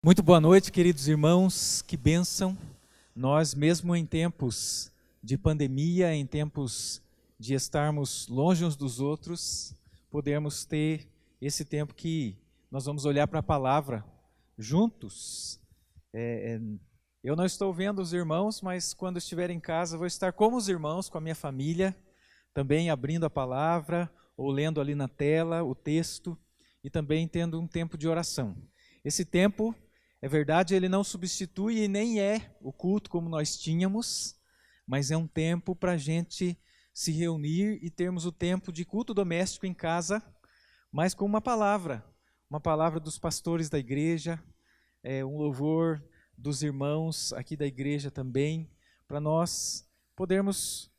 Muito boa noite, queridos irmãos, que bênção. Nós, mesmo em tempos de pandemia, em tempos de estarmos longe uns dos outros, podemos ter esse tempo que nós vamos olhar para a palavra juntos. Eu não estou vendo os irmãos, mas quando estiver em casa, vou estar como os irmãos, com a minha família, também abrindo a palavra ou lendo ali na tela o texto e também tendo um tempo de oração. Esse tempo, é verdade, ele não substitui e nem é o culto como nós tínhamos, mas é um tempo para a gente se reunir e termos o tempo de culto doméstico em casa, mas com uma palavra dos pastores da igreja, um louvor dos irmãos aqui da igreja também, para nós podermos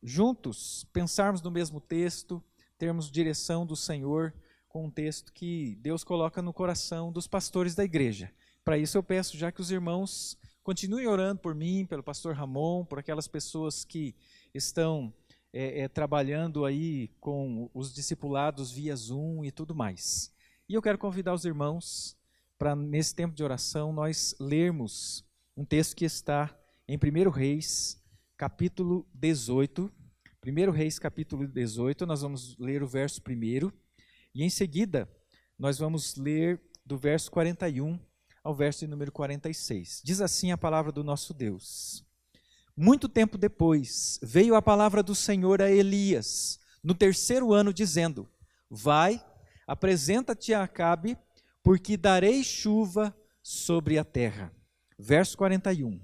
juntos pensarmos no mesmo texto, termos direção do Senhor, com um texto que Deus coloca no coração dos pastores da igreja. Para isso eu peço já que os irmãos continuem orando por mim, pelo pastor Ramon, por aquelas pessoas que estão trabalhando aí com os discipulados via Zoom e tudo mais. E eu quero convidar os irmãos para, nesse tempo de oração, nós lermos um texto que está em 1 Reis, capítulo 18. 1 Reis, capítulo 18, nós vamos ler o verso 1. E em seguida, nós vamos ler do verso 41 ao verso de número 46. Diz assim a palavra do nosso Deus. Muito tempo depois, veio a palavra do Senhor a Elias, no 3º ano, dizendo: Vai, apresenta-te a Acabe, porque darei chuva sobre a terra. Verso 41.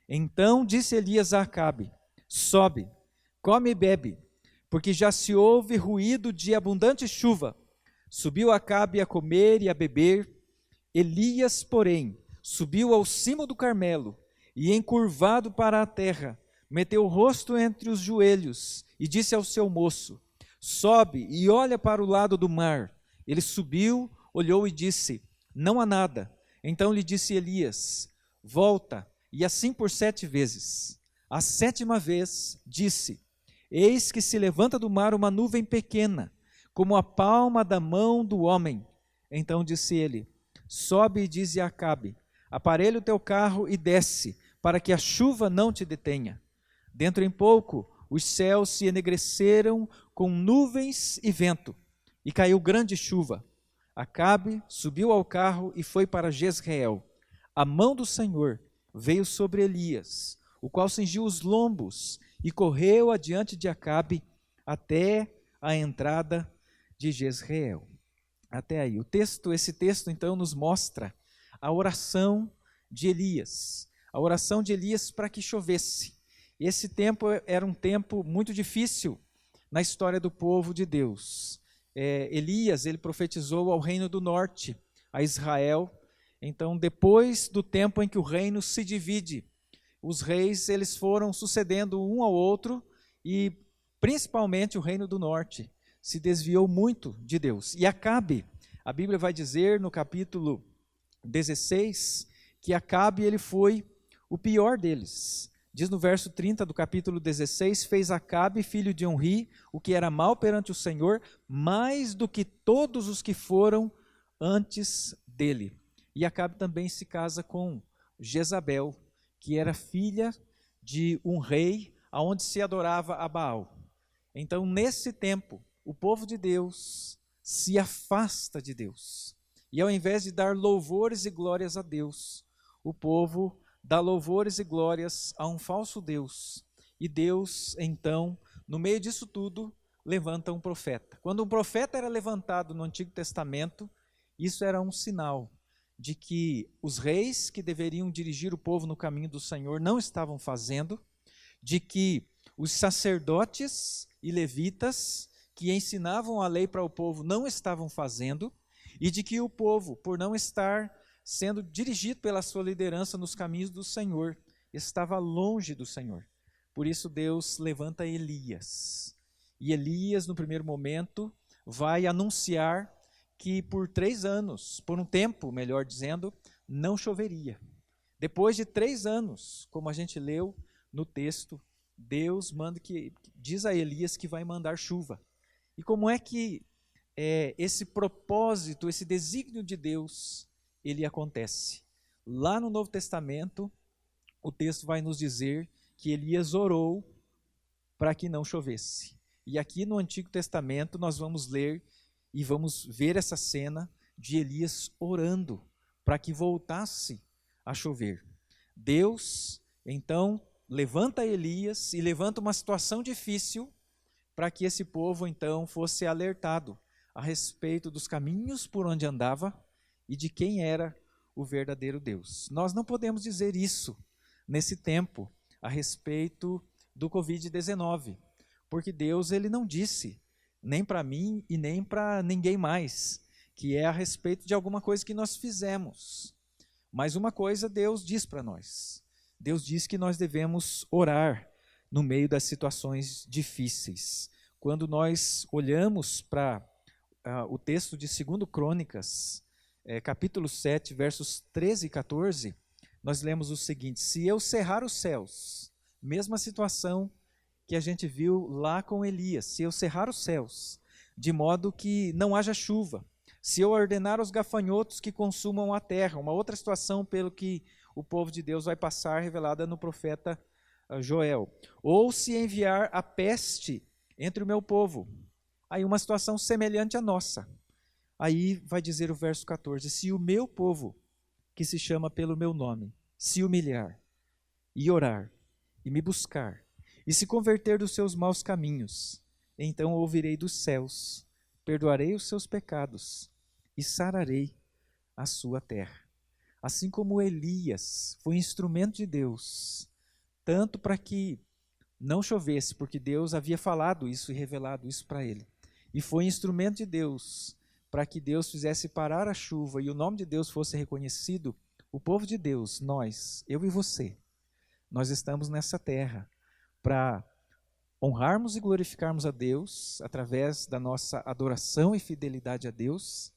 Então disse Elias a Acabe: Sobe, come e bebe, porque já se ouve ruído de abundante chuva. Subiu Acabe a comer e a beber. Elias, porém, subiu ao cimo do Carmelo e, encurvado para a terra, meteu o rosto entre os joelhos e disse ao seu moço: Sobe e olha para o lado do mar. Ele subiu, olhou e disse: Não há nada. Então lhe disse Elias: Volta, e assim por 7 vezes. A 7ª vez disse: Eis que se levanta do mar uma nuvem pequena, como a palma da mão do homem. Então disse ele: Sobe e dize a Acabe: Aparelha o teu carro e desce, para que a chuva não te detenha. Dentro em pouco, os céus se enegreceram com nuvens e vento, e caiu grande chuva. Acabe subiu ao carro e foi para Jezreel. A mão do Senhor veio sobre Elias, o qual cingiu os lombos e correu adiante de Acabe até a entrada de Jezreel. Até aí. Esse texto então nos mostra a oração de Elias. A oração de Elias para que chovesse. Esse tempo era um tempo muito difícil na história do povo de Deus. Elias, ele profetizou ao reino do norte, a Israel. Então, depois do tempo em que o reino se divide, os reis eles foram sucedendo um ao outro e principalmente o reino do norte se desviou muito de Deus. E Acabe, a Bíblia vai dizer no capítulo 16, que Acabe ele foi o pior deles. Diz no verso 30 do capítulo 16, fez Acabe, filho de Onri, o que era mal perante o Senhor, mais do que todos os que foram antes dele. E Acabe também se casa com Jezabel, que era filha de um rei, onde se adorava a Baal. Então, nesse tempo, o povo de Deus se afasta de Deus. E ao invés de dar louvores e glórias a Deus, o povo dá louvores e glórias a um falso Deus. E Deus, então, no meio disso tudo, levanta um profeta. Quando um profeta era levantado no Antigo Testamento, isso era um sinal de que os reis que deveriam dirigir o povo no caminho do Senhor não estavam fazendo, de que os sacerdotes e levitas que ensinavam a lei para o povo não estavam fazendo, e de que o povo, por não estar sendo dirigido pela sua liderança nos caminhos do Senhor, estava longe do Senhor. Por isso Deus levanta Elias. E Elias, no primeiro momento, vai anunciar que por 3 anos, por um tempo, melhor dizendo, não choveria. Depois de 3 anos, como a gente leu no texto, Deus diz a Elias que vai mandar chuva. E como é que esse propósito, esse desígnio de Deus, ele acontece. Lá no Novo Testamento, o texto vai nos dizer que Elias orou para que não chovesse. E aqui no Antigo Testamento nós vamos ler e vamos ver essa cena de Elias orando para que voltasse a chover. Deus, então, levanta Elias e levanta uma situação difícil para que esse povo, então, fosse alertado a respeito dos caminhos por onde andava e de quem era o verdadeiro Deus. Nós não podemos dizer isso nesse tempo a respeito do Covid-19, porque Deus ele não disse, nem para mim e nem para ninguém mais, que é a respeito de alguma coisa que nós fizemos. Mas uma coisa Deus diz para nós. Deus diz que nós devemos orar no meio das situações difíceis. Quando nós olhamos para o texto de 2 Crônicas, capítulo 7, versos 13 e 14, nós lemos o seguinte: se eu cerrar os céus, mesma situação que a gente viu lá com Elias, se eu cerrar os céus, de modo que não haja chuva, se eu ordenar aos gafanhotos que consumam a terra, uma outra situação pelo que o povo de Deus vai passar, revelada no profeta Joel, ou se enviar a peste entre o meu povo, aí uma situação semelhante à nossa. Aí vai dizer o verso 14, se o meu povo, que se chama pelo meu nome, se humilhar e orar e me buscar e se converter dos seus maus caminhos, então ouvirei dos céus, perdoarei os seus pecados e sararei a sua terra. Assim como Elias foi instrumento de Deus, tanto para que não chovesse, porque Deus havia falado isso e revelado isso para ele, e foi instrumento de Deus para que Deus fizesse parar a chuva e o nome de Deus fosse reconhecido, o povo de Deus, nós, eu e você, nós estamos nessa terra para honrarmos e glorificarmos a Deus através da nossa adoração e fidelidade a Deus,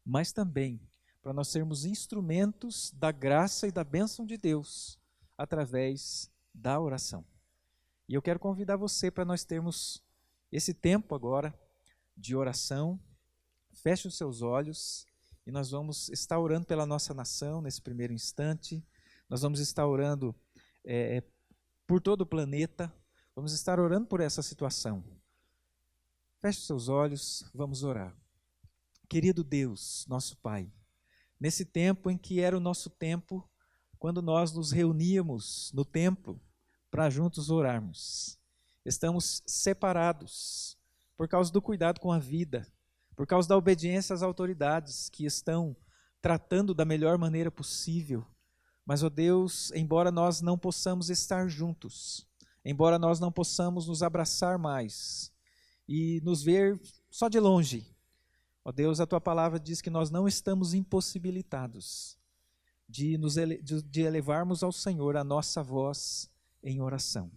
mas também para nós sermos instrumentos da graça e da bênção de Deus através da oração. E eu quero convidar você para nós termos esse tempo agora de oração. Feche os seus olhos e nós vamos estar orando pela nossa nação nesse primeiro instante. Nós vamos estar orando por todo o planeta. Vamos estar orando por essa situação. Feche os seus olhos, vamos orar. Querido Deus, nosso Pai, nesse tempo em que era o nosso tempo, quando nós nos reuníamos no templo para juntos orarmos, estamos separados por causa do cuidado com a vida, por causa da obediência às autoridades que estão tratando da melhor maneira possível. Mas, ó Deus, embora nós não possamos estar juntos, embora nós não possamos nos abraçar mais e nos ver só de longe, ó Deus, a Tua palavra diz que nós não estamos impossibilitados de elevarmos ao Senhor a nossa voz em oração.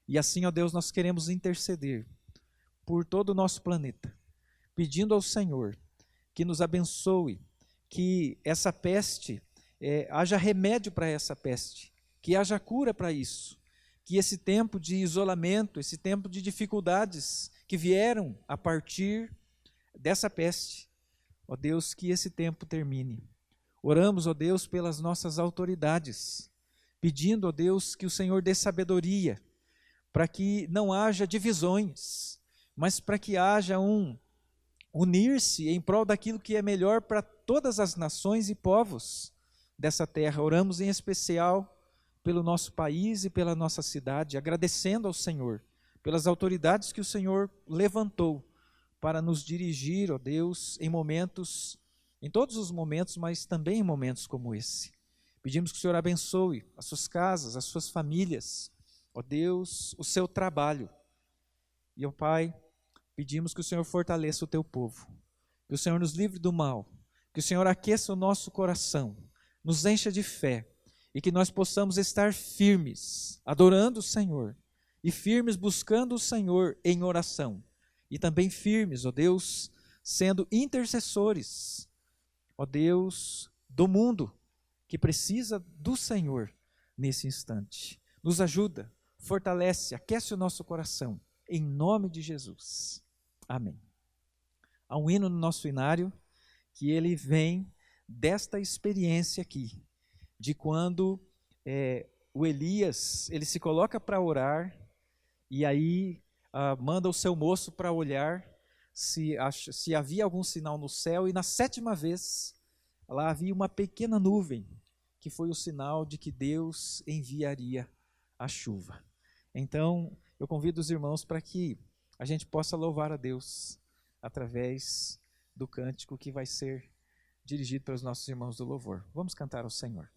E assim, ó Deus, nós queremos interceder por todo o nosso planeta, pedindo ao Senhor que nos abençoe, que essa peste, haja remédio para essa peste, que haja cura para isso, que esse tempo de isolamento, esse tempo de dificuldades que vieram a partir dessa peste, ó Deus, que esse tempo termine. Oramos, ó Deus, pelas nossas autoridades, pedindo, ó Deus, que o Senhor dê sabedoria, para que não haja divisões, mas para que haja unir-se em prol daquilo que é melhor para todas as nações e povos dessa terra. Oramos em especial pelo nosso país e pela nossa cidade, agradecendo ao Senhor pelas autoridades que o Senhor levantou para nos dirigir, ó Deus, em todos os momentos, mas também em momentos como esse. Pedimos que o Senhor abençoe as suas casas, as suas famílias, ó Deus, o seu trabalho. E, ó Pai, pedimos que o Senhor fortaleça o teu povo, que o Senhor nos livre do mal, que o Senhor aqueça o nosso coração, nos encha de fé e que nós possamos estar firmes, adorando o Senhor e firmes buscando o Senhor em oração e também firmes, ó Deus, sendo intercessores, ó Deus, do mundo que precisa do Senhor nesse instante. Nos ajuda, fortalece, aquece o nosso coração, em nome de Jesus. Amém. Há um hino no nosso inário que ele vem desta experiência aqui, de quando o Elias, ele se coloca para orar, e aí manda o seu moço para olhar se havia algum sinal no céu, e na 7ª vez, lá havia uma pequena nuvem, que foi o sinal de que Deus enviaria a chuva. Então, eu convido os irmãos para que a gente possa louvar a Deus através do cântico que vai ser dirigido pelos nossos irmãos do louvor. Vamos cantar ao Senhor.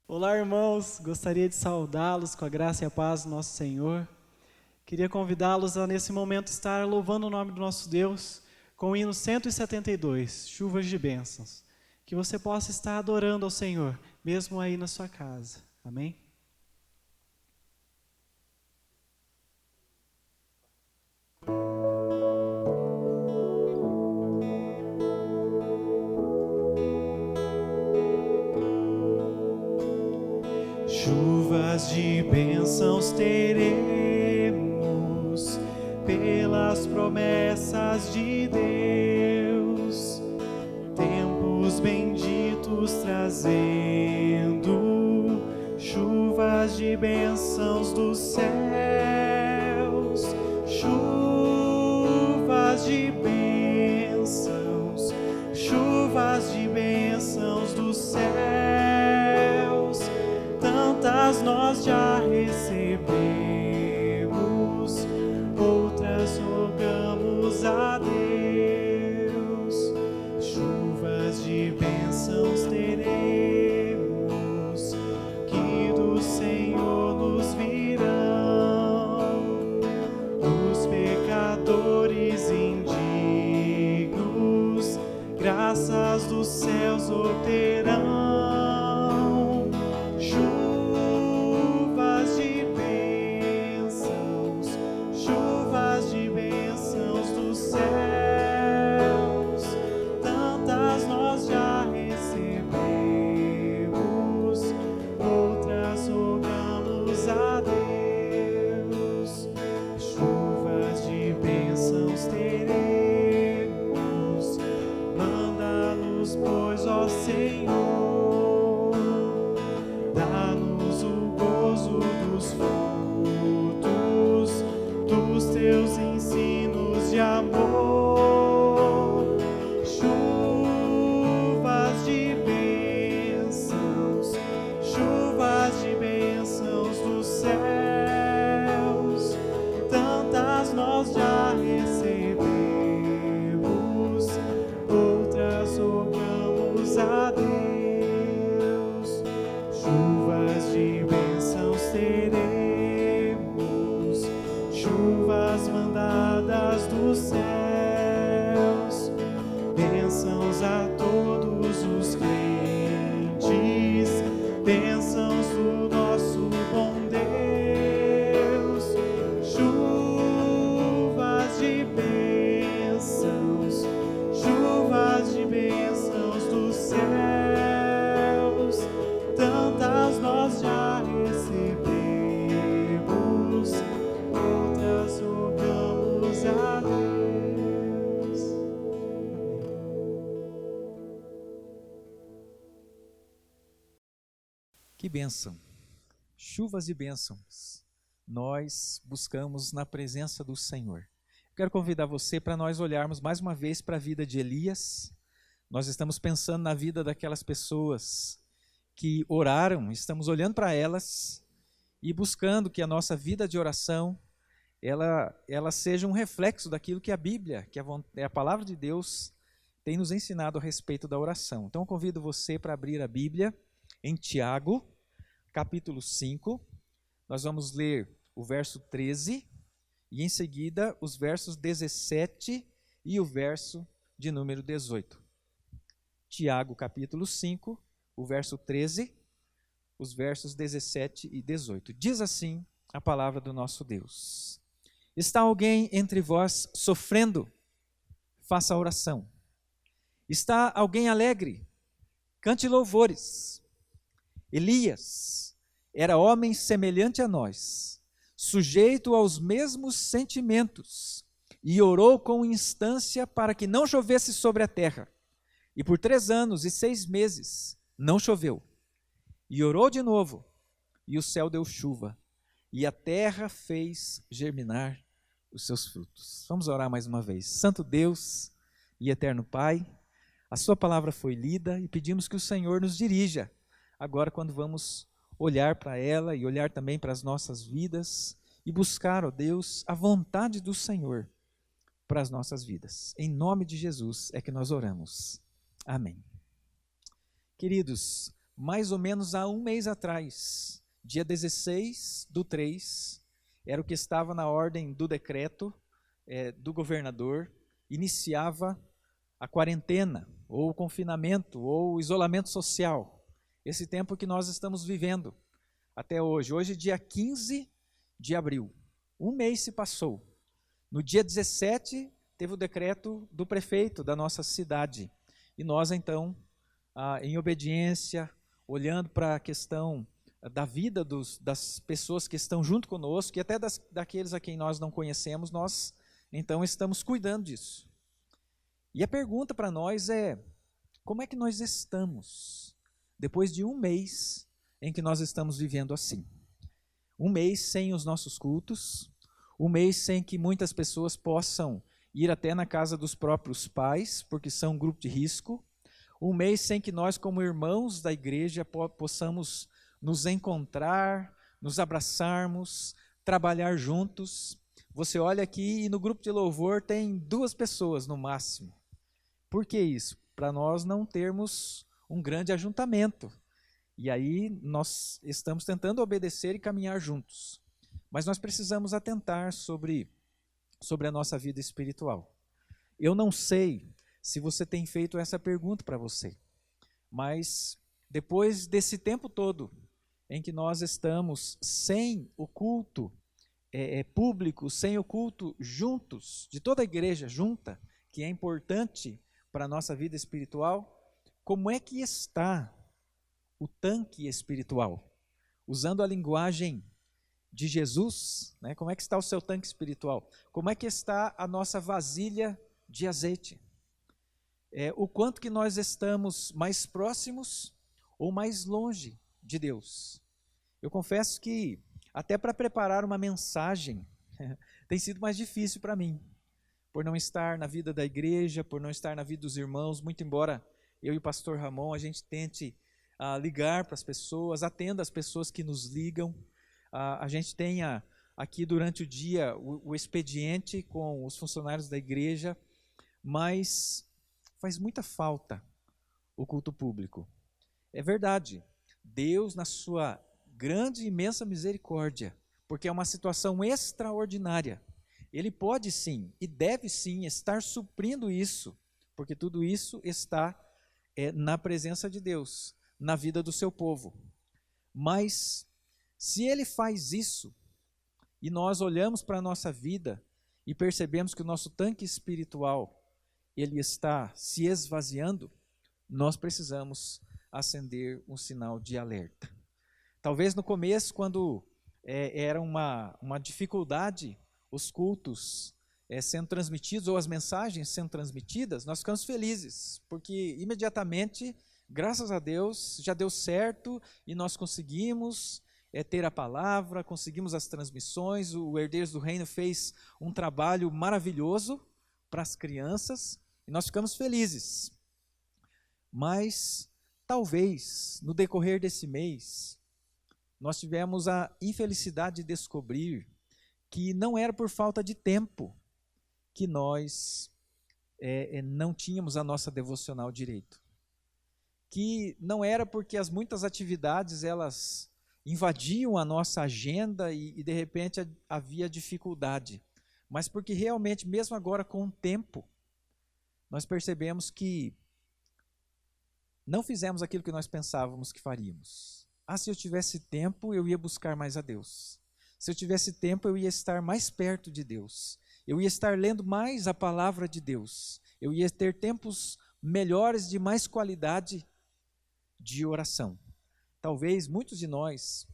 Olá, irmãos, gostaria de saudá-los com a graça e a paz do nosso Senhor. Queria convidá-los a, nesse momento, estar louvando o nome do nosso Deus com o hino 172, Chuvas de Bênçãos. Que você possa estar adorando ao Senhor, mesmo aí na sua casa. Amém? Chuvas de bênçãos teremos pelas promessas de Deus, tempos benditos trazendo chuvas de bênçãos dos céus, chuvas de bênçãos, chuvas de bênçãos dos céus. Tantas nós já recebemos, outras rogamos a Deus. Chuvas de bênçãos teremos, que do Senhor nos virão. Os pecadores indignos, graças dos céus obterão. Que bênção, chuvas de bênçãos, nós buscamos na presença do Senhor. Quero convidar você para nós olharmos mais uma vez para a vida de Elias. Nós estamos pensando na vida daquelas pessoas que oraram, estamos olhando para elas e buscando que a nossa vida de oração, ela seja um reflexo daquilo que a Bíblia, que a palavra de Deus tem nos ensinado a respeito da oração. Então eu convido você para abrir a Bíblia em Tiago, capítulo 5, nós vamos ler o verso 13 e em seguida os versos 17 e o verso de número 18. Tiago, capítulo 5, o verso 13, os versos 17 e 18. Diz assim a palavra do nosso Deus: Está alguém entre vós sofrendo? Faça oração. Está alguém alegre? Cante louvores. Elias era homem semelhante a nós, sujeito aos mesmos sentimentos, e orou com instância para que não chovesse sobre a terra, E por 3 anos e 6 meses não choveu. E orou de novo, e o céu deu chuva, e a terra fez germinar os seus frutos. Vamos orar mais uma vez. Santo Deus e eterno Pai, a sua palavra foi lida e pedimos que o Senhor nos dirija agora quando vamos olhar para ela e olhar também para as nossas vidas e buscar, ó Deus, a vontade do Senhor para as nossas vidas. Em nome de Jesus é que nós oramos. Amém. Queridos, mais ou menos há 1 mês atrás, dia 16/3, era o que estava na ordem do decreto do governador, iniciava a quarentena, ou o confinamento, ou o isolamento social. Esse tempo que nós estamos vivendo até hoje. Hoje, dia 15 de abril. 1 mês se passou. No dia 17, teve o decreto do prefeito da nossa cidade. E nós, então, em obediência, olhando para a questão da vida das pessoas que estão junto conosco, e até daqueles a quem nós não conhecemos, nós, então, estamos cuidando disso. E a pergunta para nós é, como é que nós estamos, depois de 1 mês em que nós estamos vivendo assim? 1 mês sem os nossos cultos, 1 mês sem que muitas pessoas possam ir até na casa dos próprios pais, porque são um grupo de risco, 1 mês sem que nós, como irmãos da igreja, possamos nos encontrar, nos abraçarmos, trabalhar juntos. Você olha aqui e no grupo de louvor tem 2 pessoas no máximo. Por que isso? Para nós não termos um grande ajuntamento. E aí nós estamos tentando obedecer e caminhar juntos. Mas nós precisamos atentar sobre a nossa vida espiritual. Eu não sei se você tem feito essa pergunta para você, mas depois desse tempo todo em que nós estamos sem o culto público, sem o culto juntos, de toda a igreja junta, que é importante para a nossa vida espiritual, como é que está o tanque espiritual? Usando a linguagem de Jesus, né? Como é que está o seu tanque espiritual? Como é que está a nossa vasilha de azeite? O quanto que nós estamos mais próximos ou mais longe de Deus? Eu confesso que até para preparar uma mensagem tem sido mais difícil para mim, por não estar na vida da igreja, por não estar na vida dos irmãos, muito embora eu e o pastor Ramon, a gente tente ligar para as pessoas, atenda as pessoas que nos ligam, a gente tenha aqui durante o dia o expediente com os funcionários da igreja, mas faz muita falta o culto público. É verdade, Deus na sua grande e imensa misericórdia, porque é uma situação extraordinária, Ele pode sim e deve sim estar suprindo isso, porque tudo isso está na presença de Deus, na vida do seu povo. Mas se Ele faz isso, e nós olhamos para a nossa vida e percebemos que o nosso tanque espiritual ele está se esvaziando, nós precisamos acender um sinal de alerta. Talvez no começo, quando era uma dificuldade os cultos sendo transmitidos ou as mensagens sendo transmitidas, nós ficamos felizes, porque imediatamente, graças a Deus, já deu certo e nós conseguimos ter a palavra, conseguimos as transmissões, o Herdeiros do Reino fez um trabalho maravilhoso para as crianças e nós ficamos felizes. Mas talvez no decorrer desse mês nós tivemos a infelicidade de descobrir que não era por falta de tempo que nós não tínhamos a nossa devocional direito. Que não era porque as muitas atividades elas invadiam a nossa agenda e de repente havia dificuldade, mas porque realmente, mesmo agora com o tempo, nós percebemos que não fizemos aquilo que nós pensávamos que faríamos. Se eu tivesse tempo, eu ia buscar mais a Deus. Se eu tivesse tempo, eu ia estar mais perto de Deus. Eu ia estar lendo mais a palavra de Deus. Eu ia ter tempos melhores, de mais qualidade de oração. Talvez muitos de nós,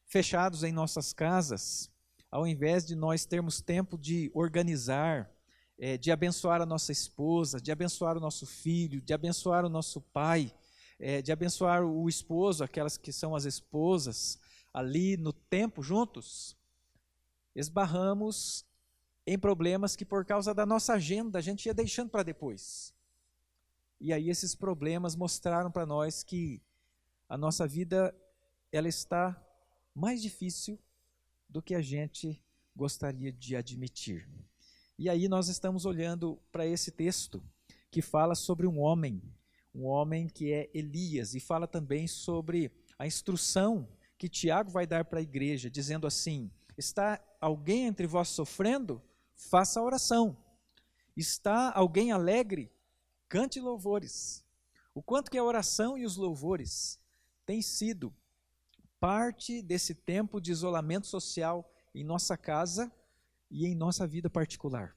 fechados em nossas casas, ao invés de nós termos tempo de organizar de abençoar a nossa esposa, de abençoar o nosso filho, de abençoar o nosso pai, de abençoar o esposo, aquelas que são as esposas, ali no tempo juntos, esbarramos em problemas que por causa da nossa agenda a gente ia deixando para depois. E aí esses problemas mostraram para nós que a nossa vida ela está mais difícil do que a gente gostaria de admitir. E aí nós estamos olhando para esse texto que fala sobre um homem que é Elias, e fala também sobre a instrução que Tiago vai dar para a igreja, dizendo assim: está alguém entre vós sofrendo? Faça oração. Está alguém alegre? Cante louvores. O quanto que a oração e os louvores têm sido parte desse tempo de isolamento social em nossa casa e em nossa vida particular.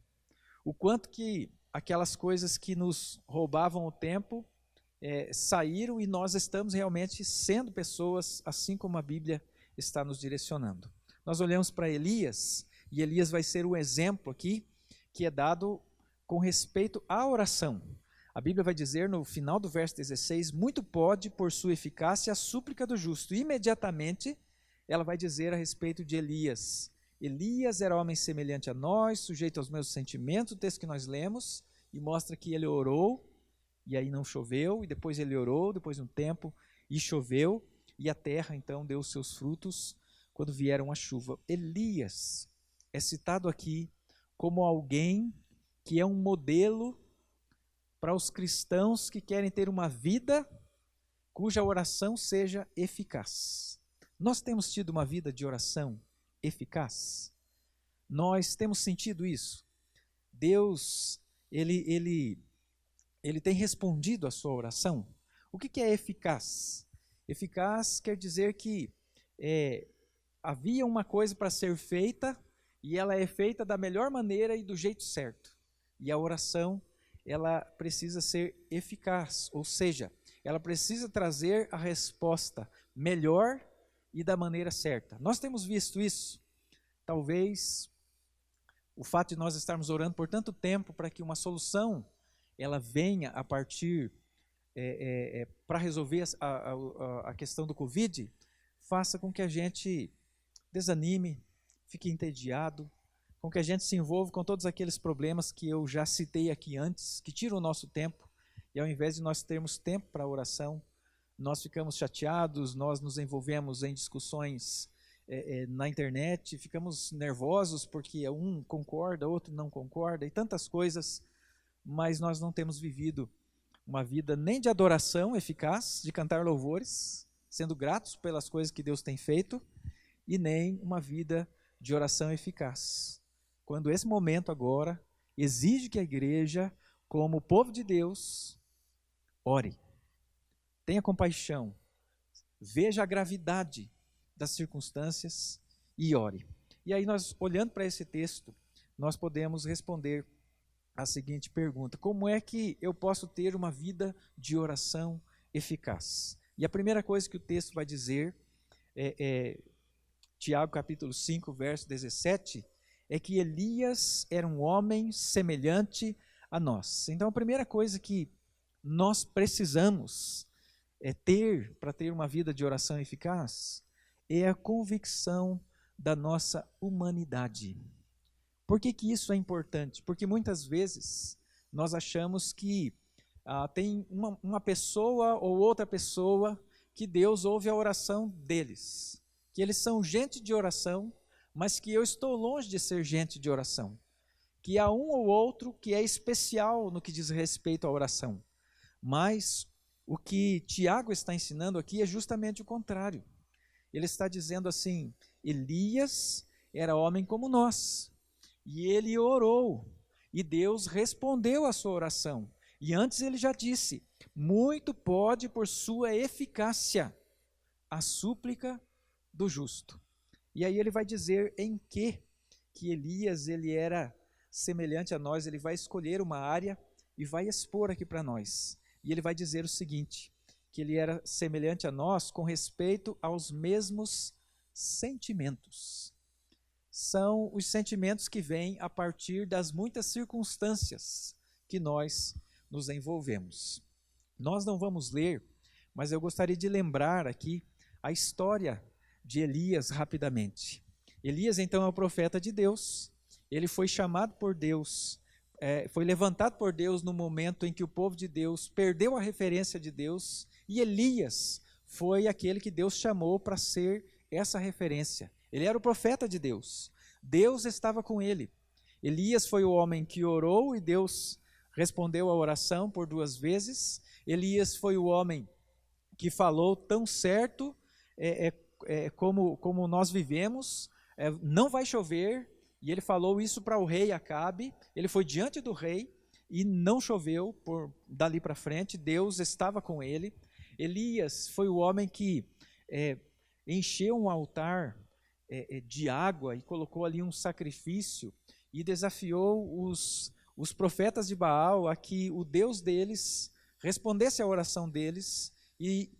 O quanto que aquelas coisas que nos roubavam o tempo saíram e nós estamos realmente sendo pessoas assim como a Bíblia está nos direcionando. Nós olhamos para Elias, e Elias vai ser o exemplo aqui que é dado com respeito à oração. A Bíblia vai dizer no final do verso 16: muito pode por sua eficácia a súplica do justo. E imediatamente ela vai dizer a respeito de Elias: Elias era homem semelhante a nós, sujeito aos meus sentimentos, o texto que nós lemos, e mostra que ele orou, e aí não choveu, e depois ele orou, depois de um tempo, e choveu, e a terra então deu os seus frutos quando vieram a chuva. Elias é citado aqui como alguém que é um modelo para os cristãos que querem ter uma vida cuja oração seja eficaz. Nós temos tido uma vida de oração eficaz? Nós temos sentido isso? Deus, Ele tem respondido à sua oração? O que é eficaz? Eficaz quer dizer que havia uma coisa para ser feita e ela é feita da melhor maneira e do jeito certo. E a oração, ela precisa ser eficaz, ou seja, ela precisa trazer a resposta melhor e da maneira certa. Nós temos visto isso. Talvez o fato de nós estarmos orando por tanto tempo para que uma solução ela venha a partir para resolver a questão do Covid, faça com que a gente desanime, fique entediado, com que a gente se envolva com todos aqueles problemas que eu já citei aqui antes, que tiram o nosso tempo, e ao invés de nós termos tempo para a oração, nós ficamos chateados, nós nos envolvemos em discussões na internet, ficamos nervosos porque um concorda, outro não concorda, e tantas coisas, mas nós não temos vivido uma vida nem de adoração eficaz, de cantar louvores, sendo gratos pelas coisas que Deus tem feito, e nem uma vida de oração eficaz. Quando esse momento agora exige que a igreja, como povo de Deus, ore, tenha compaixão, veja a gravidade das circunstâncias e ore. E aí nós, olhando para esse texto, nós podemos responder a seguinte pergunta: como é que eu posso ter uma vida de oração eficaz? E a primeira coisa que o texto vai dizer, Tiago capítulo 5, verso 17, é que Elias era um homem semelhante a nós. Então a primeira coisa que nós precisamos ter para ter uma vida de oração eficaz é a convicção da nossa humanidade. Por que isso é importante? Porque muitas vezes nós achamos que tem uma pessoa ou outra pessoa que Deus ouve a oração deles, que eles são gente de oração, mas que eu estou longe de ser gente de oração, que há um ou outro que é especial no que diz respeito à oração. Mas o que Tiago está ensinando aqui é justamente o contrário. Ele está dizendo assim: Elias era homem como nós, e ele orou, e Deus respondeu à sua oração. E antes ele já disse: muito pode por sua eficácia a súplica do justo. E aí ele vai dizer em que Elias ele era semelhante a nós. Ele vai escolher uma área e vai expor aqui para nós. E ele vai dizer o seguinte, que ele era semelhante a nós com respeito aos mesmos sentimentos. são os sentimentos que vêm a partir das muitas circunstâncias que nós nos envolvemos. Nós não vamos ler, mas eu gostaria de lembrar aqui a história de Elias rapidamente. Elias, então, é o profeta de Deus. Ele foi chamado por Deus, foi levantado por Deus no momento em que o povo de Deus perdeu a referência de Deus, e Elias foi aquele que Deus chamou para ser essa referência. Ele era o profeta de Deus. Deus estava com ele. Elias foi o homem que orou e Deus respondeu a oração por 2 vezes. Elias foi o homem que falou tão certo como nós vivemos, não vai chover, e ele falou isso para o rei Acabe. Ele foi diante do rei e não choveu dali para frente, Deus estava com ele. Elias foi o homem que encheu um altar de água e colocou ali um sacrifício e desafiou os profetas de Baal a que o Deus deles respondesse à oração deles, e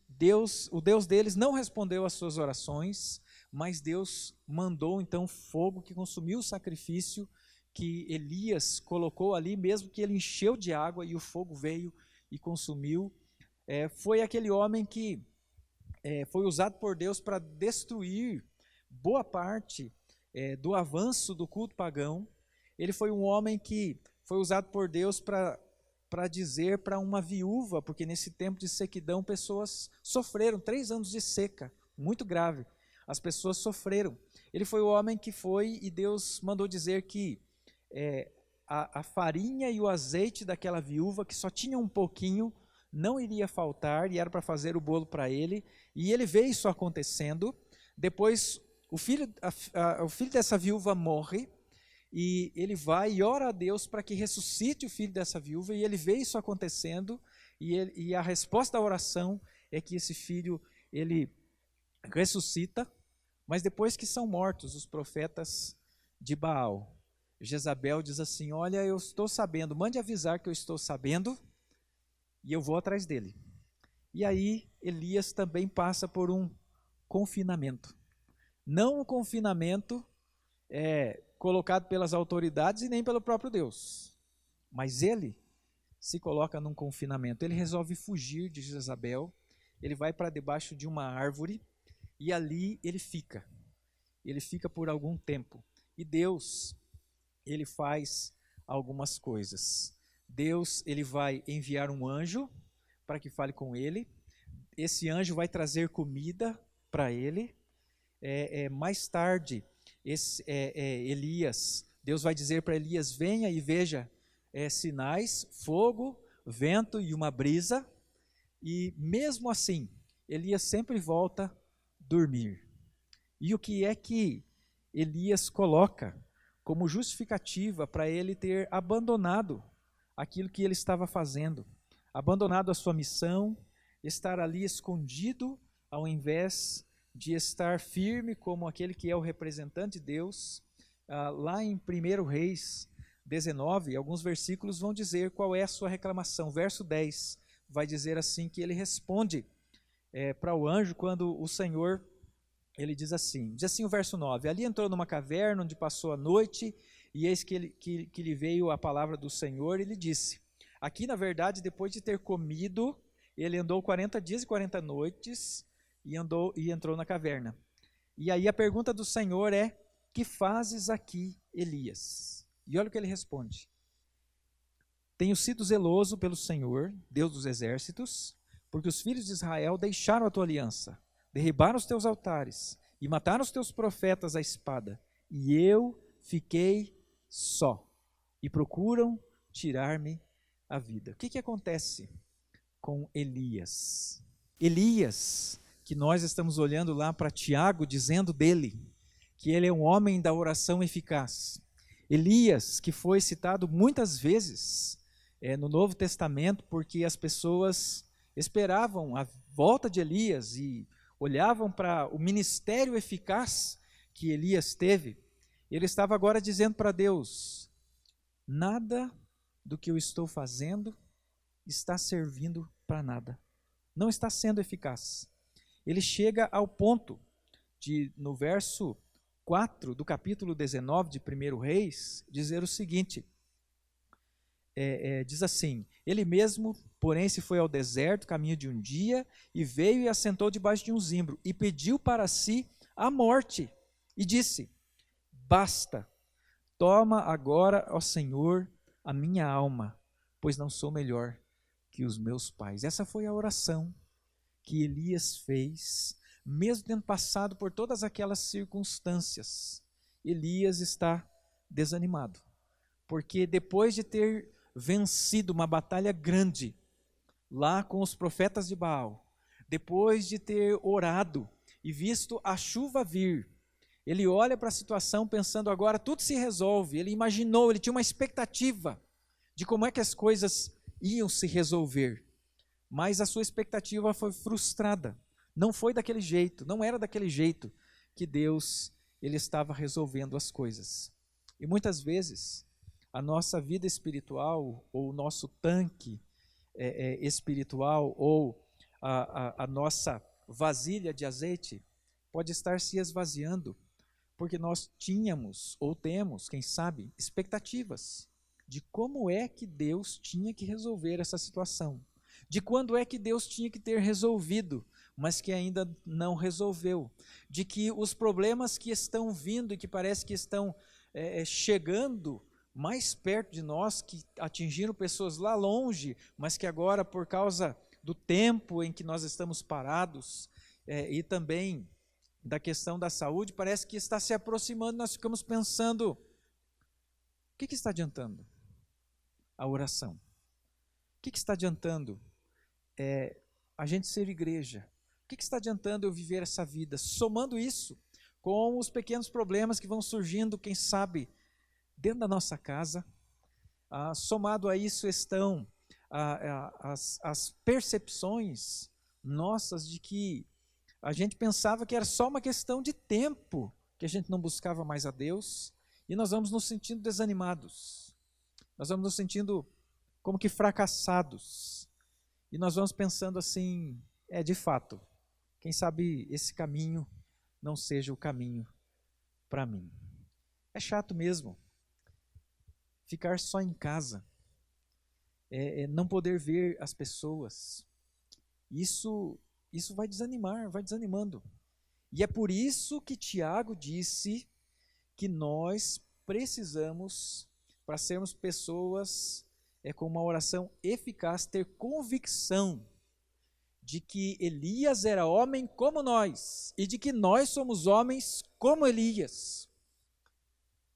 o Deus deles não respondeu às suas orações, mas Deus mandou então fogo que consumiu o sacrifício que Elias colocou ali, mesmo que ele encheu de água e o fogo veio e consumiu. Foi aquele homem que foi usado por Deus para destruir boa parte do avanço do culto pagão. Ele foi um homem que foi usado por Deus para dizer para uma viúva, porque nesse tempo de sequidão pessoas sofreram 3 anos de seca, muito grave. As pessoas sofreram. Ele foi o homem que foi e Deus mandou dizer que a farinha e o azeite daquela viúva, que só tinha um pouquinho, não iria faltar, e era para fazer o bolo para ele, e ele vê isso acontecendo. Depois o filho dessa viúva morre, e ele vai e ora a Deus para que ressuscite o filho dessa viúva, e ele vê isso acontecendo, e a resposta da oração é que esse filho, ele ressuscita, mas depois que são mortos os profetas de Baal, Jezabel diz assim: olha, eu estou sabendo, mande avisar que eu estou sabendo, e eu vou atrás dele. E aí Elias também passa por um confinamento. Não um confinamento colocado pelas autoridades e nem pelo próprio Deus, mas ele se coloca num confinamento. Ele resolve fugir de Jezabel, ele vai para debaixo de uma árvore e ali ele fica por algum tempo. E Deus, ele faz algumas coisas. Deus, ele vai enviar um anjo para que fale com ele. Esse anjo vai trazer comida para ele. Mais tarde, Elias, Deus vai dizer para Elias: venha e veja sinais, fogo, vento e uma brisa. E mesmo assim, Elias sempre volta a dormir. E o que é que Elias coloca como justificativa para ele ter abandonado aquilo que ele estava fazendo, abandonado a sua missão, estar ali escondido, ao invés de estar firme como aquele que é o representante de Deus? Lá em 1 Reis 19, alguns versículos vão dizer qual é a sua reclamação. Verso 10 vai dizer assim, que ele responde para o anjo quando o Senhor, ele diz assim o verso 9: ali entrou numa caverna onde passou a noite, e eis que lhe veio a palavra do Senhor, e lhe disse. Aqui, na verdade, depois de ter comido, ele andou 40 dias e 40 noites, e entrou na caverna. E aí a pergunta do Senhor é: que fazes aqui, Elias? E olha o que ele responde: tenho sido zeloso pelo Senhor, Deus dos exércitos, porque os filhos de Israel deixaram a tua aliança, derribaram os teus altares e mataram os teus profetas à espada, e eu fiquei só, e procuram tirar-me a vida. O que acontece com Elias? Elias, que nós estamos olhando lá para Tiago, dizendo dele que ele é um homem da oração eficaz. Elias, que foi citado muitas vezes no Novo Testamento, porque as pessoas esperavam a volta de Elias e olhavam para o ministério eficaz que Elias teve. Ele estava agora dizendo para Deus: nada do que eu estou fazendo está servindo para nada, não está sendo eficaz. Ele chega ao ponto de, no verso 4 do capítulo 19 de 1 Reis, dizer o seguinte, diz assim, ele mesmo, porém, se foi ao deserto, caminho de um dia, e veio e assentou debaixo de um zimbro, e pediu para si a morte, e disse, basta, toma agora, ó Senhor, a minha alma, pois não sou melhor que os meus pais. Essa foi a oração que Elias fez, mesmo tendo passado por todas aquelas circunstâncias. Elias está desanimado, porque depois de ter vencido uma batalha grande, lá com os profetas de Baal, depois de ter orado e visto a chuva vir, ele olha para a situação pensando agora tudo se resolve, ele imaginou, ele tinha uma expectativa de como é que as coisas iam se resolver, mas a sua expectativa foi frustrada, não foi daquele jeito, não era daquele jeito que Deus ele estava resolvendo as coisas. E muitas vezes a nossa vida espiritual, ou o nosso tanque espiritual, ou a nossa vasilha de azeite, pode estar se esvaziando, porque nós tínhamos, ou temos, quem sabe, expectativas de como é que Deus tinha que resolver essa situação, de quando é que Deus tinha que ter resolvido, mas que ainda não resolveu, de que os problemas que estão vindo e que parece que estão chegando mais perto de nós, que atingiram pessoas lá longe, mas que agora, por causa do tempo em que nós estamos parados, e também da questão da saúde, parece que está se aproximando, nós ficamos pensando, o que está adiantando a oração? O que está adiantando a gente ser igreja? O que está adiantando eu viver essa vida? Somando isso com os pequenos problemas que vão surgindo, quem sabe, dentro da nossa casa, somado a isso estão as percepções nossas de que a gente pensava que era só uma questão de tempo que a gente não buscava mais a Deus, e nós vamos nos sentindo desanimados, nós vamos nos sentindo como que fracassados, e nós vamos pensando assim, de fato, quem sabe esse caminho não seja o caminho para mim. É chato mesmo ficar só em casa, não poder ver as pessoas, isso vai desanimar, vai desanimando. E é por isso que Tiago disse que nós precisamos, para sermos pessoas com uma oração eficaz, ter convicção de que Elias era homem como nós, e de que nós somos homens como Elias.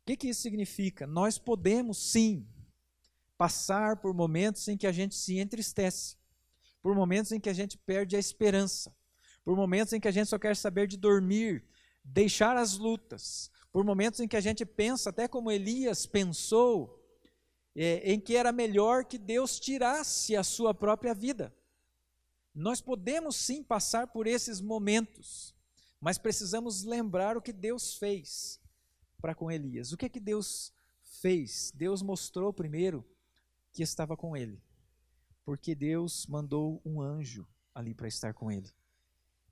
O que isso significa? Nós podemos sim passar por momentos em que a gente se entristece, por momentos em que a gente perde a esperança, por momentos em que a gente só quer saber de dormir, deixar as lutas, por momentos em que a gente pensa, até como Elias pensou, em que era melhor que Deus tirasse a sua própria vida. Nós podemos sim passar por esses momentos, mas precisamos lembrar o que Deus fez para com Elias. O que Deus fez? Deus mostrou primeiro que estava com ele, porque Deus mandou um anjo ali para estar com ele.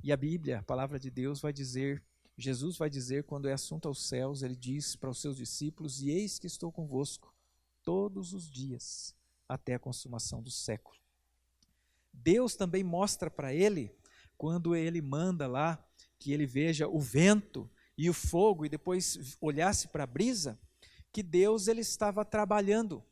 E a Bíblia, a palavra de Deus vai dizer, Jesus vai dizer, quando é assunto aos céus, ele diz para os seus discípulos, e eis que estou convosco todos os dias, até a consumação do século. Deus também mostra para ele, quando ele manda lá, que ele veja o vento e o fogo, e depois olhasse para a brisa, que Deus ele estava trabalhando.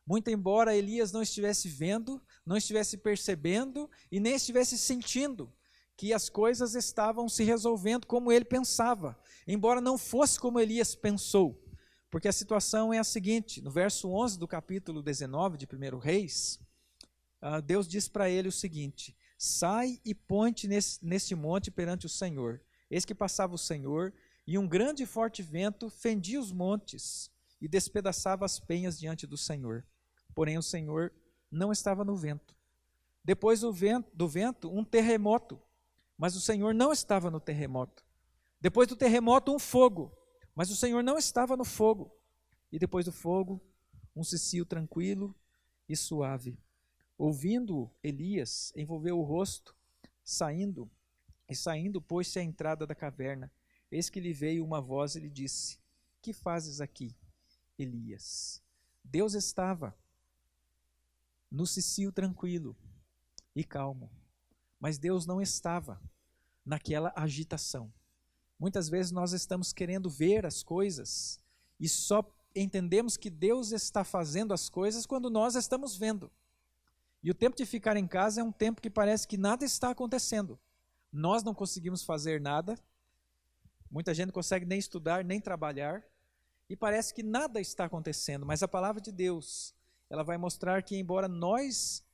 Muito embora Elias não estivesse vendo, não estivesse percebendo, e nem estivesse sentindo que as coisas estavam se resolvendo como ele pensava, embora não fosse como Elias pensou. Porque a situação é a seguinte, no verso 11 do capítulo 19 de 1 Reis, Deus diz para ele o seguinte, sai e põe-te neste monte perante o Senhor. Eis que passava o Senhor, e um grande e forte vento fendia os montes, e despedaçava as penhas diante do Senhor. Porém o Senhor não estava no vento. Depois do vento, um terremoto, mas o Senhor não estava no terremoto. Depois do terremoto, um fogo, mas o Senhor não estava no fogo. E depois do fogo, um cicio tranquilo e suave. Ouvindo Elias, envolveu o rosto, saindo, pôs-se à entrada da caverna. eis que lhe veio uma voz e lhe disse: que fazes aqui, Elias? Deus estava no cicio tranquilo e calmo, mas Deus não estava naquela agitação. Muitas vezes nós estamos querendo ver as coisas e só entendemos que Deus está fazendo as coisas quando nós estamos vendo. E o tempo de ficar em casa é um tempo que parece que nada está acontecendo. Nós não conseguimos fazer nada, muita gente não consegue nem estudar, nem trabalhar, e parece que nada está acontecendo, mas a palavra de Deus, ela vai mostrar que embora nós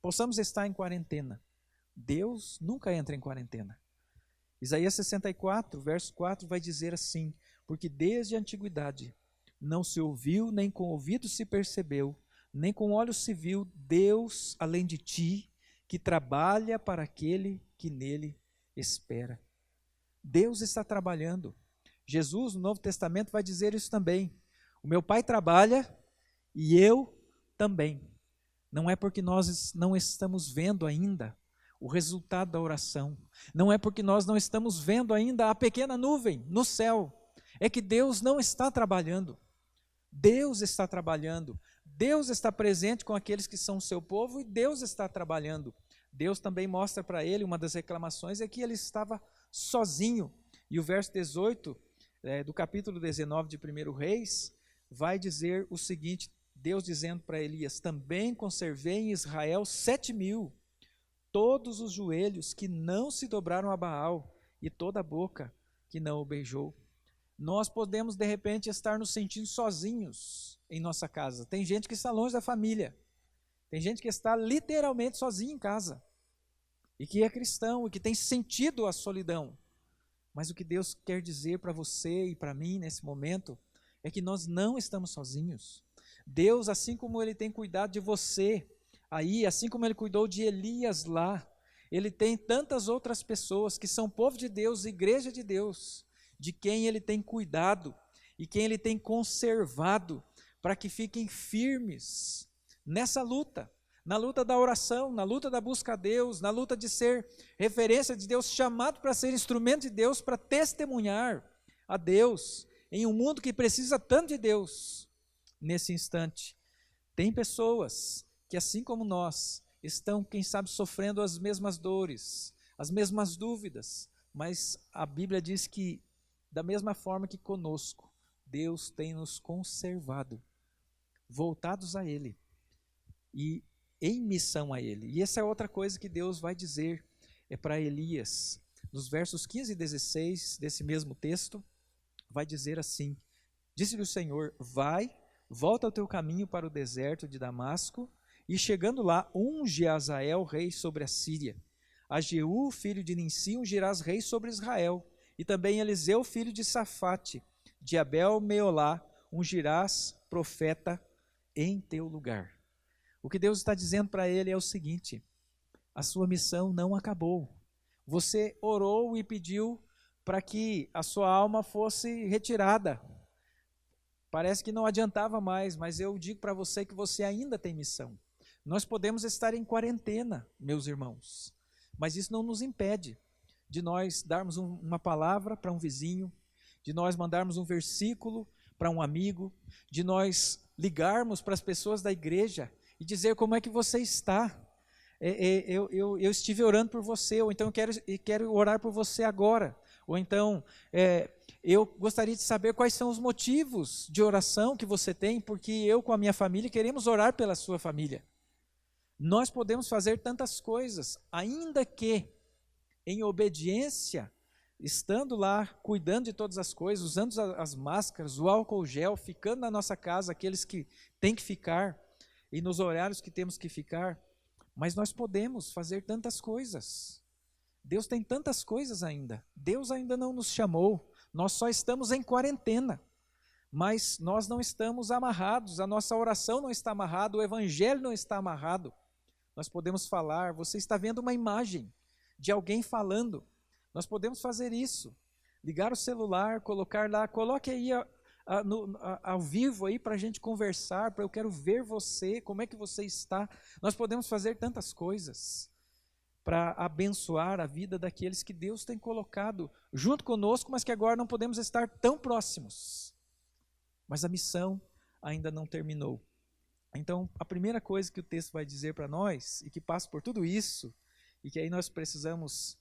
possamos estar em quarentena, Deus nunca entra em quarentena. Isaías 64, verso 4 vai dizer assim: porque desde a antiguidade não se ouviu, nem com ouvido se percebeu, nem com olhos se viu Deus além de ti, que trabalha para aquele que nele espera. Deus está trabalhando. Jesus, no Novo Testamento, vai dizer isso também. O meu Pai trabalha e eu também. Não é porque nós não estamos vendo ainda o resultado da oração. Não é porque nós não estamos vendo ainda a pequena nuvem no céu. É que Deus não está trabalhando. Deus está trabalhando. Deus está presente com aqueles que são seu povo e Deus está trabalhando. Deus também mostra para ele, uma das reclamações é que ele estava sozinho. E o verso 18 do capítulo 19 de 1 Reis vai dizer o seguinte: Deus dizendo para Elias: também conservei em Israel 7.000, todos os joelhos que não se dobraram a Baal e toda a boca que não o beijou. Nós podemos de repente estar nos sentindo sozinhos em nossa casa. Tem gente que está longe da família, tem gente que está literalmente sozinho em casa, e que é cristão, e que tem sentido a solidão. Mas o que Deus quer dizer para você e para mim nesse momento é que nós não estamos sozinhos. Deus, assim como Ele tem cuidado de você aí, assim como Ele cuidou de Elias lá, Ele tem tantas outras pessoas que são povo de Deus, igreja de Deus, de quem Ele tem cuidado e quem Ele tem conservado para que fiquem firmes nessa luta. Na luta da oração, na luta da busca a Deus, na luta de ser referência de Deus, chamado para ser instrumento de Deus, para testemunhar a Deus em um mundo que precisa tanto de Deus. Nesse instante, tem pessoas que, assim como nós, estão, quem sabe, sofrendo as mesmas dores, as mesmas dúvidas, mas a Bíblia diz que, da mesma forma que conosco, Deus tem nos conservado, voltados a Ele e em missão a Ele. E essa é outra coisa que Deus vai dizer para Elias. Nos versos 15 e 16 desse mesmo texto, vai dizer assim: disse-lhe o Senhor: vai, volta ao teu caminho para o deserto de Damasco, e chegando lá, unge a Azael rei sobre a Síria. A Jeú, filho de Ninsi, ungirás rei sobre Israel. E também Eliseu, filho de Safate, de Abel-Meolá, ungirás profeta em teu lugar. O que Deus está dizendo para ele é o seguinte: a sua missão não acabou. Você orou e pediu para que a sua alma fosse retirada. Parece que não adiantava mais, mas eu digo para você que você ainda tem missão. Nós podemos estar em quarentena, meus irmãos, mas isso não nos impede de nós darmos uma palavra para um vizinho, de nós mandarmos um versículo para um amigo, de nós ligarmos para as pessoas da igreja e dizer como é que você está. Eu estive orando por você, ou então quero orar por você agora, ou então eu gostaria de saber quais são os motivos de oração que você tem, porque eu com a minha família queremos orar pela sua família. Nós podemos fazer tantas coisas, ainda que em obediência, estando lá, cuidando de todas as coisas, usando as máscaras, o álcool gel, ficando na nossa casa, aqueles que têm que ficar, e nos horários que temos que ficar, mas nós podemos fazer tantas coisas. Deus tem tantas coisas ainda. Deus ainda não nos chamou. Nós só estamos em quarentena. Mas nós não estamos amarrados. A nossa oração não está amarrada. O evangelho não está amarrado. Nós podemos falar. Você está vendo uma imagem de alguém falando. Nós podemos fazer isso. Ligar o celular, colocar lá. Coloque aí ao vivo aí para a gente conversar, eu quero ver você, como é que você está. Nós podemos fazer tantas coisas. para abençoar a vida daqueles que Deus tem colocado junto conosco, mas que agora não podemos estar tão próximos. Mas a missão ainda não terminou. Então, a primeira coisa que o texto vai dizer para nós, e que passa por tudo isso, e que aí nós precisamos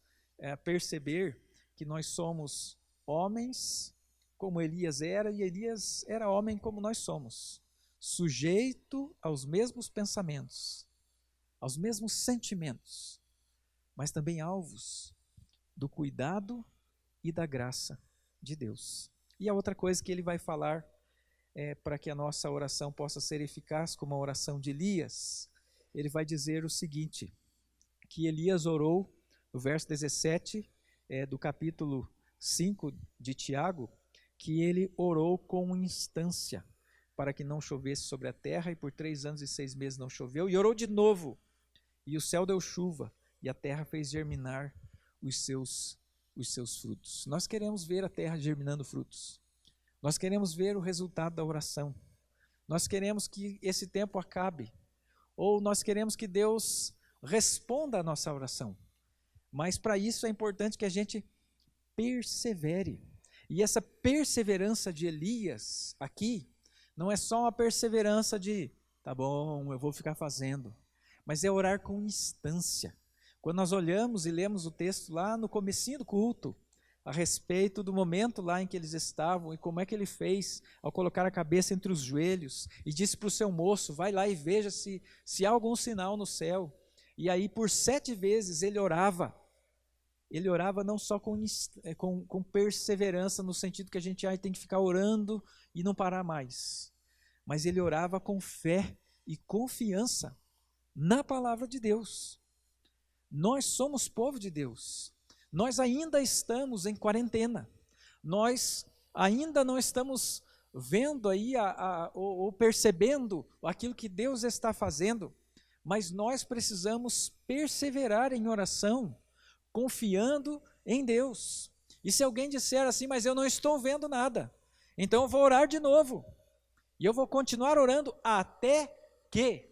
perceber que nós somos homens como Elias era, e Elias era homem como nós somos, sujeito aos mesmos pensamentos, aos mesmos sentimentos, mas também alvos do cuidado e da graça de Deus. E a outra coisa que ele vai falar para que a nossa oração possa ser eficaz como a oração de Elias, ele vai dizer o seguinte, que Elias orou, no verso 17 do capítulo 5 de Tiago, que ele orou com instância, para que não chovesse sobre a terra, e por 3 anos e 6 meses não choveu, e orou de novo, e o céu deu chuva, e a terra fez germinar os seus frutos. Nós queremos ver a terra germinando frutos. Nós queremos ver o resultado da oração. Nós queremos que esse tempo acabe. Ou nós queremos que Deus responda a nossa oração. Mas para isso é importante que a gente persevere. E essa perseverança de Elias aqui, não é só uma perseverança de, tá bom, eu vou ficar fazendo. Mas é orar com instância. Quando nós olhamos e lemos o texto lá no comecinho do culto, a respeito do momento lá em que eles estavam e como é que ele fez ao colocar a cabeça entre os joelhos e disse para o seu moço, vai lá e veja se há algum sinal no céu. E aí por 7 vezes ele orava não só com perseverança, no sentido que a gente tem que ficar orando e não parar mais, mas ele orava com fé e confiança na palavra de Deus. Nós somos povo de Deus. Nós ainda estamos em quarentena, nós ainda não estamos vendo aí ou percebendo aquilo que Deus está fazendo, mas nós precisamos perseverar em oração, confiando em Deus. E se alguém disser assim, mas eu não estou vendo nada, então eu vou orar de novo, e eu vou continuar orando até que,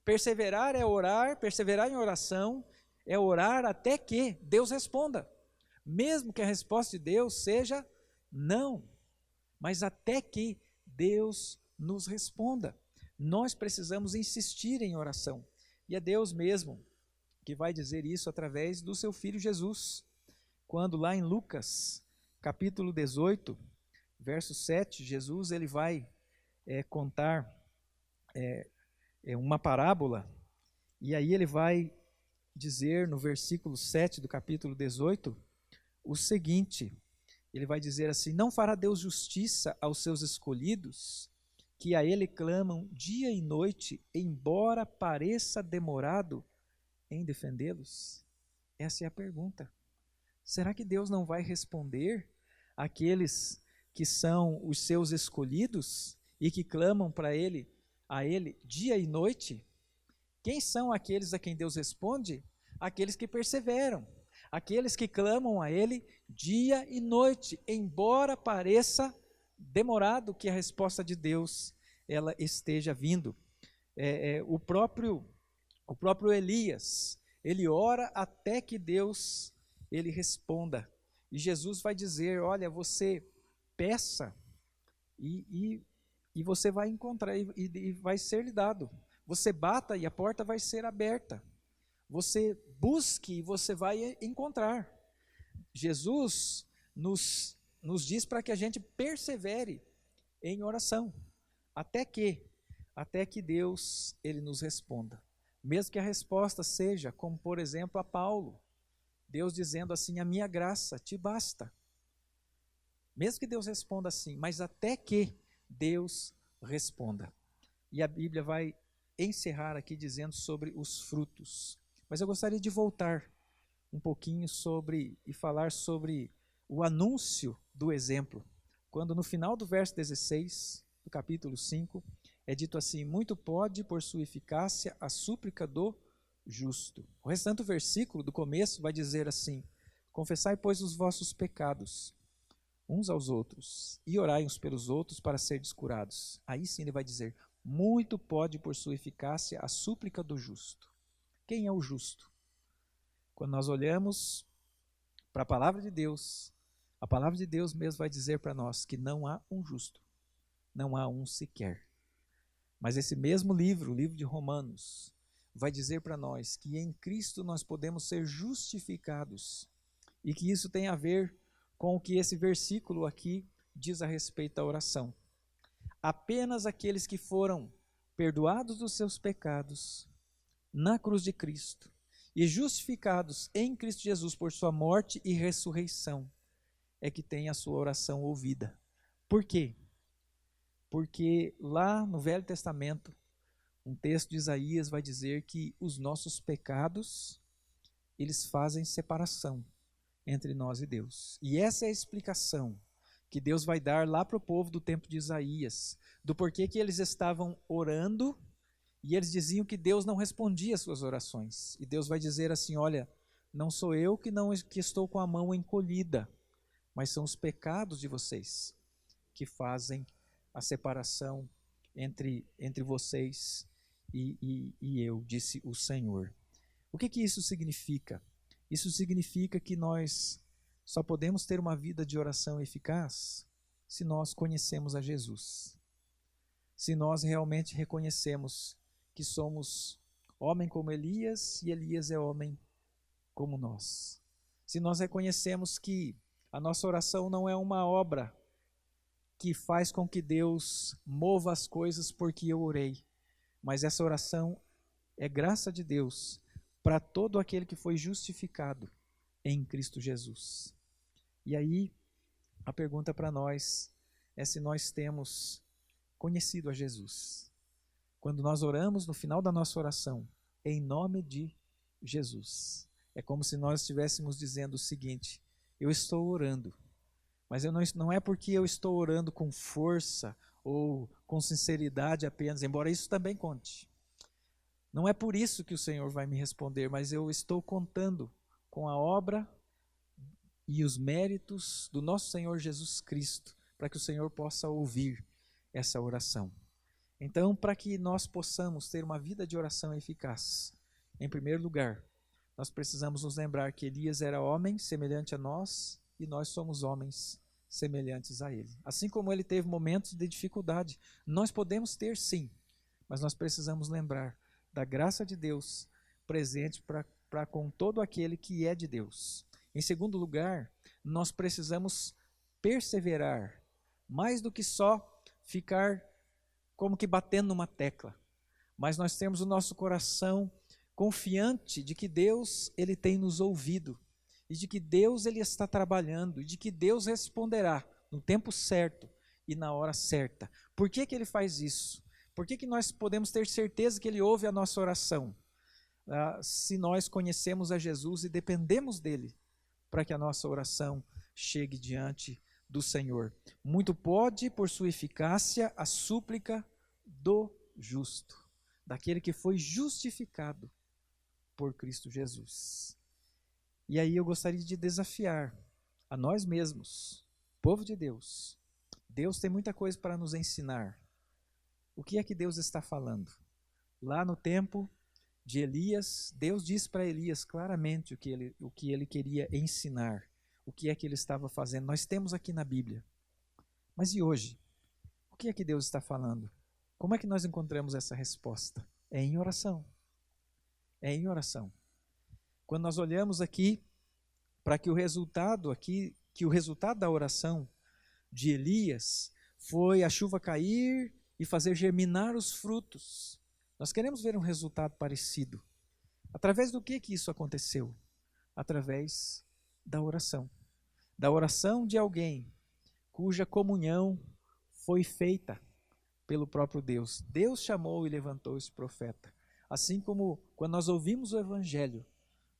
perseverar é orar, perseverar em oração, é orar até que Deus responda, mesmo que a resposta de Deus seja não, mas até que Deus nos responda. Nós precisamos insistir em oração, e é Deus mesmo que vai dizer isso através do seu Filho Jesus, quando lá em Lucas, capítulo 18, verso 7, Jesus ele vai contar uma parábola, e aí ele vai dizer no versículo 7 do capítulo 18, o seguinte, ele vai dizer assim, não fará Deus justiça aos seus escolhidos, que a ele clamam dia e noite, embora pareça demorado em defendê-los? Essa é a pergunta. Será que Deus não vai responder àqueles que são os seus escolhidos e que clamam a ele dia e noite? Quem são aqueles a quem Deus responde? Aqueles que perseveram, aqueles que clamam a Ele dia e noite, embora pareça demorado que a resposta de Deus ela esteja vindo. O próprio Elias, ele ora até que Deus ele responda. E Jesus vai dizer, olha, você peça e você vai encontrar e vai ser lhe dado. Você bata e a porta vai ser aberta. Você busque e você vai encontrar. Jesus nos diz para que a gente persevere em oração, até que Deus ele nos responda. Mesmo que a resposta seja, como por exemplo a Paulo, Deus dizendo assim, a minha graça te basta. Mesmo que Deus responda assim, mas até que Deus responda. E a Bíblia vai encerrar aqui dizendo sobre os frutos. Mas eu gostaria de voltar um pouquinho e falar sobre o anúncio do exemplo. Quando no final do verso 16, do capítulo 5, é dito assim, muito pode por sua eficácia a súplica do justo. O restante do versículo, do começo, vai dizer assim, confessai, pois, os vossos pecados uns aos outros, e orai uns pelos outros para serdes curados. Aí sim ele vai dizer, muito pode por sua eficácia a súplica do justo. Quem é o justo? Quando nós olhamos para a palavra de Deus mesmo vai dizer para nós que não há um justo, não há um sequer. Mas esse mesmo livro, o livro de Romanos, vai dizer para nós que em Cristo nós podemos ser justificados e que isso tem a ver com o que esse versículo aqui diz a respeito da oração. Apenas aqueles que foram perdoados dos seus pecados na cruz de Cristo e justificados em Cristo Jesus por sua morte e ressurreição é que tem a sua oração ouvida. Por quê? Porque lá no Velho Testamento, um texto de Isaías vai dizer que os nossos pecados, eles fazem separação entre nós e Deus. E essa é a explicação que Deus vai dar lá para o povo do tempo de Isaías, do porquê que eles estavam orando e eles diziam que Deus não respondia às suas orações. E Deus vai dizer assim, olha, não sou eu que estou com a mão encolhida, mas são os pecados de vocês que fazem a separação entre vocês e eu, disse o Senhor. O que isso significa? Isso significa que nós só podemos ter uma vida de oração eficaz se nós conhecemos a Jesus. Se nós realmente reconhecemos que somos homem como Elias e Elias é homem como nós. Se nós reconhecemos que a nossa oração não é uma obra que faz com que Deus mova as coisas porque eu orei, mas essa oração é graça de Deus para todo aquele que foi justificado em Cristo Jesus. E aí, a pergunta para nós é se nós temos conhecido a Jesus. Quando nós oramos no final da nossa oração, em nome de Jesus, é como se nós estivéssemos dizendo o seguinte, eu estou orando, mas não é porque eu estou orando com força ou com sinceridade apenas, embora isso também conte. Não é por isso que o Senhor vai me responder, mas eu estou contando com a obra e os méritos do nosso Senhor Jesus Cristo, para que o Senhor possa ouvir essa oração. Então, para que nós possamos ter uma vida de oração eficaz, em primeiro lugar, nós precisamos nos lembrar que Elias era homem semelhante a nós e nós somos homens semelhantes a ele. Assim como ele teve momentos de dificuldade, nós podemos ter sim, mas nós precisamos lembrar da graça de Deus presente para com todo aquele que é de Deus. Em segundo lugar, nós precisamos perseverar, mais do que só ficar como que batendo numa tecla, mas nós temos o nosso coração confiante de que Deus ele tem nos ouvido, e de que Deus ele está trabalhando, e de que Deus responderá no tempo certo e na hora certa. Por que ele faz isso? Por que nós podemos ter certeza que ele ouve a nossa oração? Se nós conhecemos a Jesus e dependemos dele, para que a nossa oração chegue diante do Senhor. Muito pode, por sua eficácia, a súplica do justo, daquele que foi justificado por Cristo Jesus. E aí eu gostaria de desafiar a nós mesmos, povo de Deus. Deus tem muita coisa para nos ensinar. O que é que Deus está falando? Lá no tempo de Elias, Deus disse para Elias claramente o que ele queria ensinar, o que é que ele estava fazendo. Nós temos aqui na Bíblia. Mas e hoje? O que é que Deus está falando? Como é que nós encontramos essa resposta? É em oração. É em oração. Quando nós olhamos aqui para que o resultado da oração de Elias foi a chuva cair e fazer germinar os frutos. Nós queremos ver um resultado parecido. Através do que isso aconteceu? Através da oração. Da oração de alguém cuja comunhão foi feita pelo próprio Deus. Deus chamou e levantou esse profeta. Assim como quando nós ouvimos o Evangelho,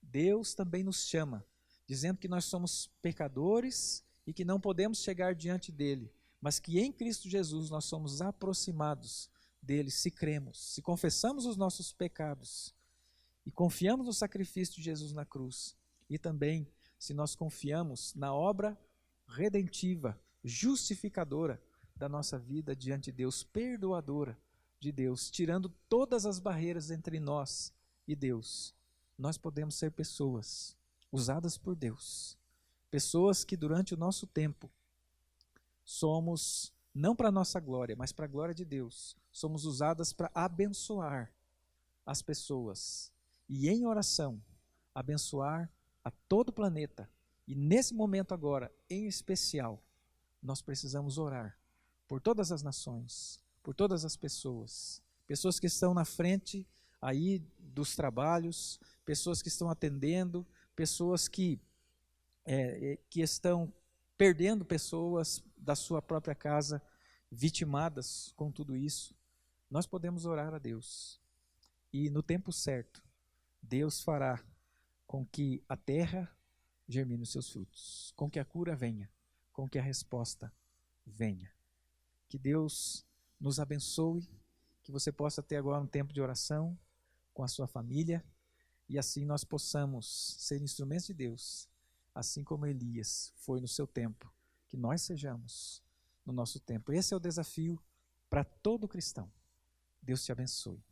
Deus também nos chama, dizendo que nós somos pecadores e que não podemos chegar diante dele, mas que em Cristo Jesus nós somos aproximados dele se cremos, se confessamos os nossos pecados e confiamos no sacrifício de Jesus na cruz, e também se nós confiamos na obra redentiva, justificadora da nossa vida diante de Deus, perdoadora de Deus, tirando todas as barreiras entre nós e Deus, nós podemos ser pessoas usadas por Deus. Pessoas que durante o nosso tempo somos, não para a nossa glória, mas para a glória de Deus, somos usadas para abençoar as pessoas. E em oração, abençoar a todo o planeta. E nesse momento agora, em especial, nós precisamos orar por todas as nações, por todas as pessoas. Pessoas que estão na frente aí dos trabalhos, pessoas que estão atendendo, pessoas que estão perdendo pessoas da sua própria casa, vitimadas com tudo isso. Nós podemos orar a Deus. E no tempo certo, Deus fará com que a terra germine os seus frutos, com que a cura venha, com que a resposta venha. Que Deus nos abençoe, que você possa ter agora um tempo de oração com a sua família, e assim nós possamos ser instrumentos de Deus, assim como Elias foi no seu tempo, que nós sejamos no nosso tempo. Esse é o desafio para todo cristão. Deus te abençoe.